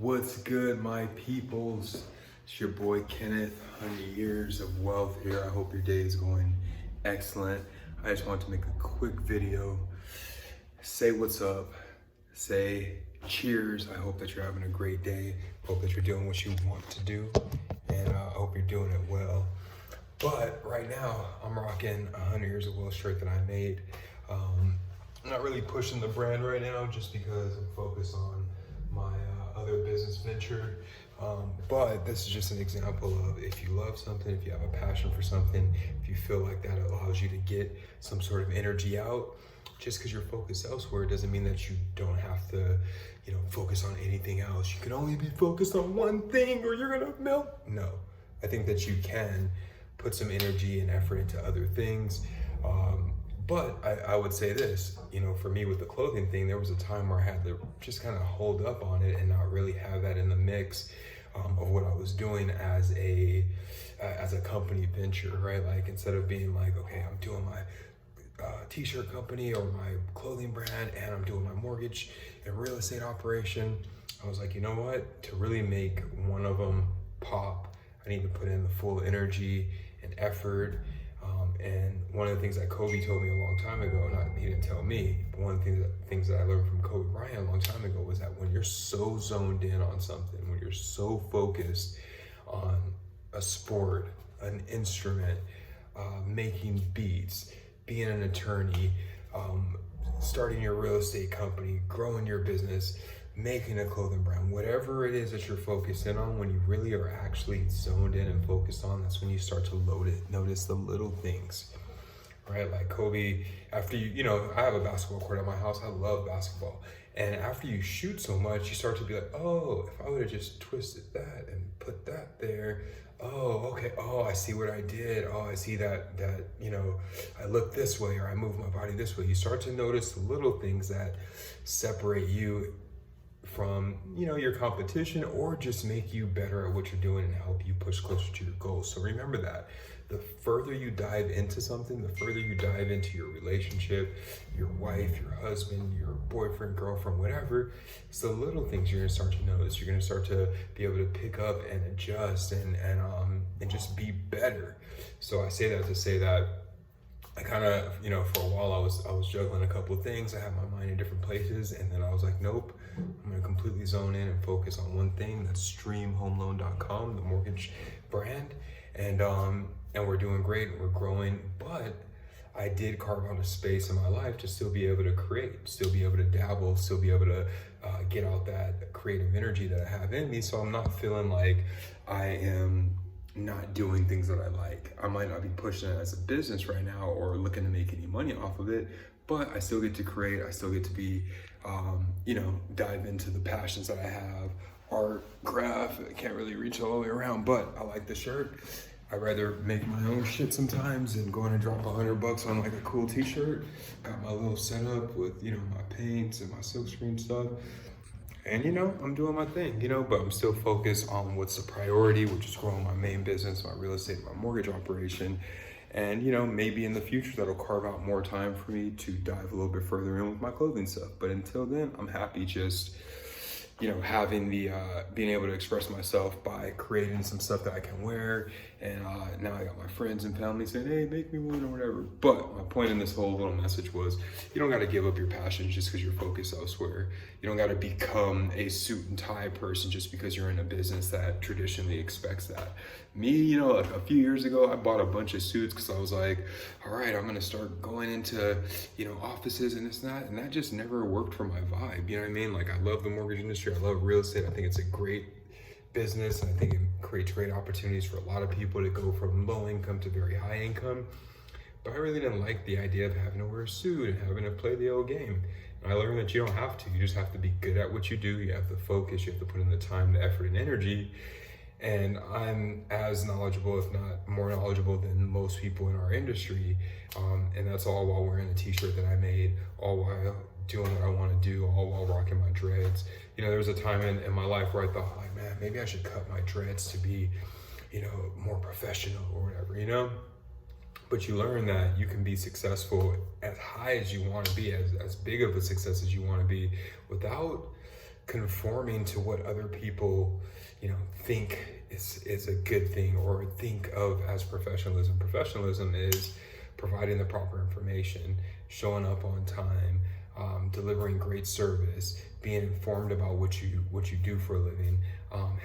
What's good, my peoples? It's your boy Kenneth, 100 years of wealth here. I hope your day is going excellent. I just want to make a quick video. Say what's up. Say cheers. I hope that you're having a great day. Hope that you're doing what you want to do. And I hope you're doing it well. But right now, I'm rocking 100 years of wealth shirt that I made. I'm not really pushing the brand right now just because I'm focused on my other business venture. But this is just an example of if you love something, if you have a passion for something, if you feel like that allows you to get some sort of energy out, just because you're focused elsewhere doesn't mean that you don't have to, focus on anything else. You can only be focused on one thing or you're gonna melt. No, I think that you can put some energy and effort into other things. But I would say this, for me with the clothing thing, there was a time where I had to just kind of hold up on it and not really have that in the mix of what I was doing as a company venture, right? Like instead of being like, okay, I'm doing my t-shirt company or my clothing brand and I'm doing my mortgage and real estate operation, I was like, you know what? To really make one of them pop, I need to put in the full energy and effort. And one of the things that Kobe told me a long time ago, he didn't tell me, but one of the things that I learned from Kobe Bryant a long time ago was that when you're so zoned in on something, when you're so focused on a sport, an instrument, making beats, being an attorney, starting your real estate company, growing your business, making a clothing brand, whatever it is that you're focused in on, when you really are actually zoned in and focused on, that's when you start to notice the little things, right? Like Kobe, after I have a basketball court at my house. I love basketball. And after you shoot so much, you start to be like, oh, if I would have just twisted that and put that there, oh, okay, oh, I see what I did. Oh, I see that, I look this way or I move my body this way. You start to notice the little things that separate you from your competition or just make you better at what you're doing and help you push closer to your goals. So remember that the further you dive into something, the further you dive into your relationship, your wife, your husband, your boyfriend, girlfriend, whatever, it's the little things you're gonna start to notice. You're gonna start to be able to pick up and adjust and just be better. So I say that to say that I kind of, for a while I was juggling a couple of things. I had my mind in different places, and then I was like, nope, I'm gonna completely zone in and focus on one thing. That's streamhomeloan.com, the mortgage brand, and we're doing great. We're growing, but I did carve out a space in my life to still be able to create, still be able to dabble, still be able to get out that creative energy that I have in me. So I'm not feeling like I am not doing things that I like. I might not be pushing it as a business right now or looking to make any money off of it, but I still get to create. I still get to be, dive into the passions that I have. Art, craft, I can't really reach all the way around, but I like the shirt. I'd rather make my own shit sometimes and go in and drop $100 on like a cool t-shirt. Got my little setup with, my paints and my silkscreen stuff. And I'm doing my thing, but I'm still focused on what's the priority, which is growing my main business, my real estate, my mortgage operation. And maybe in the future that'll carve out more time for me to dive a little bit further in with my clothing stuff. But until then, I'm happy just having the being able to express myself by creating some stuff that I can wear. And now I got my friends and family saying, hey, make me one or whatever. But my point in this whole little message was, you don't got to give up your passion just because you're focused elsewhere. You don't got to become a suit and tie person just because you're in a business that traditionally expects that. Me, like a few years ago, I bought a bunch of suits because I was like, all right, I'm going to start going into, offices and this and that. And that just never worked for my vibe. You know what I mean? Like, I love the mortgage industry. I love real estate. I think it's a great business. And I think it creates great opportunities for a lot of people to go from low income to very high income. But I really didn't like the idea of having to wear a suit and having to play the old game. And I learned that you don't have to. You just have to be good at what you do. You have to focus. You have to put in the time, the effort, and energy. And I'm as knowledgeable, if not more knowledgeable than most people in our industry. And that's all while wearing the t-shirt that I made, all while doing what I want to do, all while rocking my dreads. There was a time in my life where I thought, like, man, maybe I should cut my dreads to be, more professional or whatever, But you learn that you can be successful as high as you want to be, as big of a success as you want to be, without conforming to what other people, think is a good thing or think of as professionalism. Professionalism is providing the proper information, showing up on time, delivering great service, being informed about what you do for a living.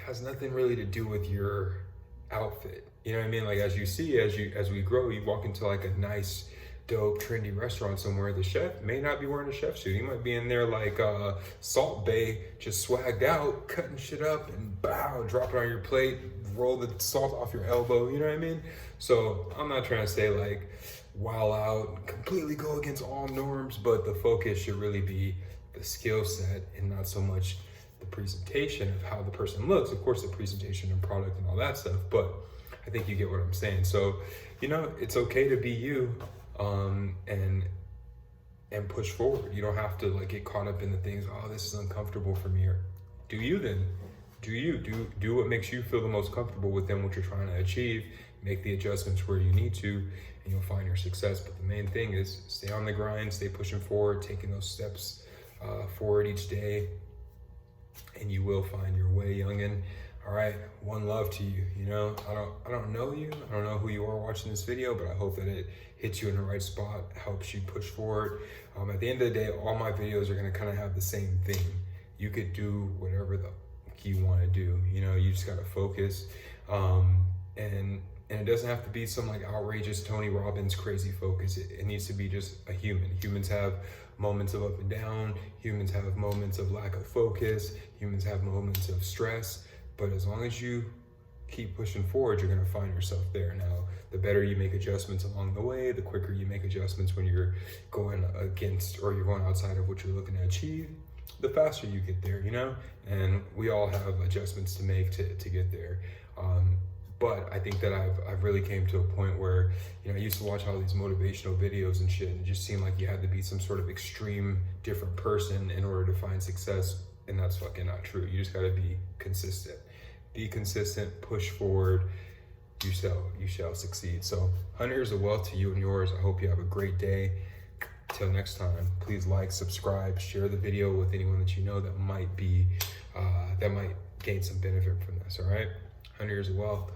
Has nothing really to do with your outfit. You know what I mean? Like, as we grow, you walk into like a nice, dope, trendy restaurant somewhere, the chef may not be wearing a chef suit. He might be in there like Salt Bay, just swagged out, cutting shit up and bow, drop it on your plate, roll the salt off your elbow, you know what I mean? So I'm not trying to say like wow out, completely go against all norms, but the focus should really be the skill set and not so much the presentation of how the person looks. Of course, the presentation and product and all that stuff, but I think you get what I'm saying. So, it's okay to be you. And push forward. You don't have to like get caught up in the things, oh, this is uncomfortable for me. Or do you then? Do what makes you feel the most comfortable within what you're trying to achieve. Make the adjustments where you need to, and you'll find your success. But the main thing is stay on the grind, stay pushing forward, taking those steps forward each day, and you will find your way, youngin'. All right, one love to you. I don't know you. I don't know who you are watching this video, but I hope that it hits you in the right spot, helps you push forward. At the end of the day, all my videos are gonna kind of have the same thing. You could do whatever you want to do. You just gotta focus, and it doesn't have to be some like outrageous Tony Robbins crazy focus. It needs to be just a human. Humans have moments of up and down. Humans have moments of lack of focus. Humans have moments of stress. But as long as you keep pushing forward, you're gonna find yourself there. Now, the better you make adjustments along the way, the quicker you make adjustments when you're going against or you're going outside of what you're looking to achieve, the faster you get there, And we all have adjustments to make to get there. But I think that I've really came to a point where, I used to watch all these motivational videos and shit, and it just seemed like you had to be some sort of extreme different person in order to find success. And that's fucking not true. You just gotta be consistent. Be consistent, push forward, you shall succeed. So 100 years of wealth to you and yours. I hope you have a great day. Till next time, please like, subscribe, share the video with anyone that you know that might gain some benefit from this, all right? 100 years of wealth.